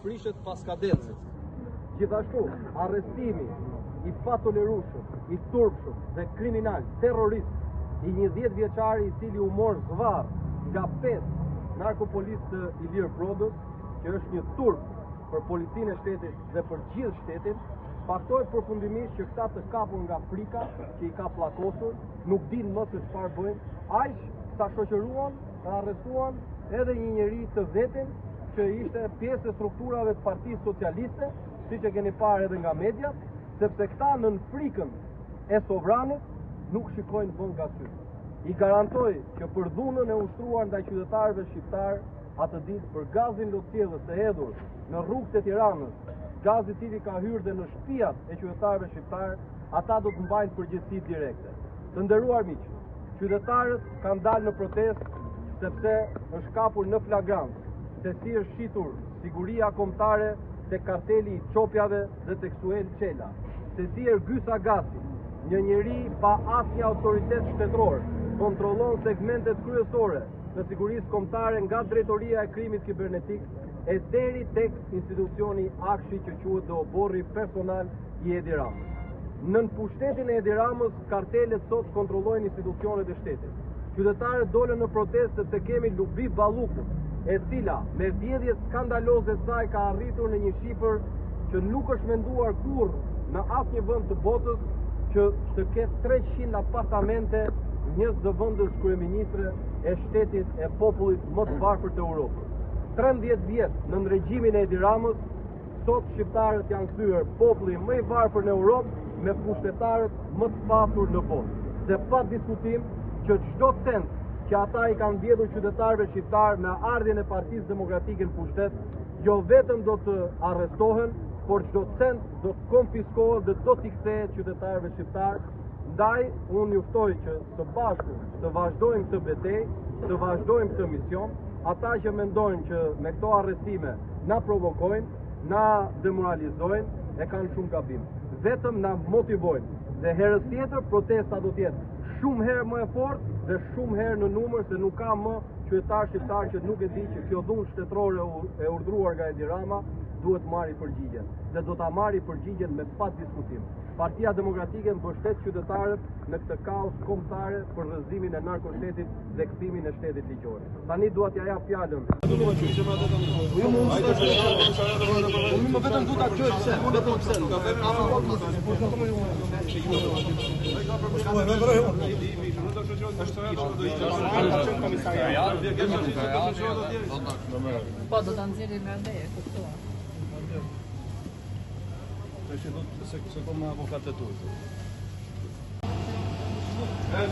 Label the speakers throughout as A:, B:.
A: prishet pas kadencës. Gjithashtu, arrestimi i patolerueshëm, i turpshëm dhe kriminal, terrorist, i një 10 vjeçari i cili u mor zvarr nga 5 narkopolistë të Ilir Brodës, që është një turp për policinë e shtetit dhe për gjithë shtetin, faktohet përfundimisht që këta të kapur nga frika që i ka pllakosur, nuk dinë më se çfarë bëjnë, aq sa shoqëruan, ta arrestuan edhe një njeri të vetin që ishte pjesë e strukturave të Partisë Socialiste, siç e keni parë edhe nga mediat, sepse këta nën frikën e sovranit nuk shikojnë vend nga sy. I garantoj që për dhunën e ushtruar ndaj qytetarëve shqiptar atë ditë për gazin lotësjellës të hedhur në rrugët e Tiranës, gazi i cili ka hyrë dhe në shtëpiat e qytetarëve shqiptar, ata do të mbajnë përgjegjësi direkte. Të nderuar miq, qytetarët kanë dalë në protestë sepse është kapur në flagrancë se si është shitur siguria kombëtare te karteli i çopjave dhe tekstuel Çela, se si Ergys Agasi, një njeri pa asnjë autoritet shtetëror, kontrollon segmentet kryesore të sigurisë kombëtare nga drejtoria e krimit kibernetik e deri tek institucioni Akshi që quhet dhe oborri personal i Edi Ramës. Nën pushtetin e Edi Ramës, kartelet sot kontrollojnë institucionet e shtetit. Qytetarët dolën në protestë sepse kemi Lubi Ballukun, e cila me vjedhjet skandaloze të saj ka arritur në një shifër që nuk është menduar kurrë në asnjë vend të botës që të ketë 300 apartamente një zëvendës kryeministre e shtetit e popullit më të varfër të Europës. 13 vjet në regjimin e Edi Ramës, sot shqiptarët janë kthyer populli më i varfër në Europë me pushtetarët më të pasur në botë. Dhe pa diskutim që çdo cent që ata i kanë vjedhur qytetarëve shqiptar me ardhjen e Partisë Demokratike në pushtet, jo vetëm do të arrestohen, por çdo cent do të konfiskohet dhe do t'i kthehet qytetarëve shqiptar. Ndaj, unë ju ftoj që të bashku të vazhdojmë këtë betejë, të vazhdojmë këtë mision. Ata që mendojnë që me këto arrestime na provokojnë, na demoralizojnë, e kanë shumë gabim. Vetëm na motivojnë. Dhe herës tjetër protesta do të jetë shumë herë më e fortë dhe shumë herë në numër, se nuk ka më qytetar shqiptar që nuk e di që kjo dhunë shtetërore e urdhëruar nga Edi Rama duhet marrë përgjigjen. Dhe do ta marrë përgjigjen me pa diskutim. Partia Demokratike mbështet qytetarët në këtë kaos kombëtare për rrëzimin e narkoshtetit dhe kthimin e shtetit ligjor. Tani dua t'ja jap fjalën. Unë vetëm du ta gjoj pse, vetëm pse.
B: Po, do ta nxjerrim nga ndeja, kuptova.
A: Se kom avokatët tuaj. Hadi.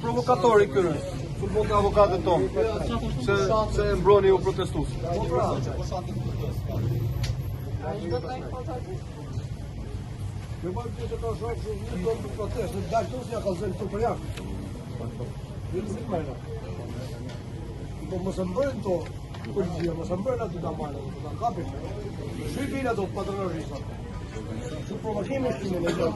A: Provokatori kënë, sulmon të avokatët tonë, se mbroni u protestus. Jo bëjmë që ka shokë që një tonë të protest, në dalë tosë ja ka zënë të për jakë. Po mësë mbërën to, policia, mësë mbërën aty të marë, të të kapin. Shqipin ato patronarisat. Që provokime shqimin e gjë.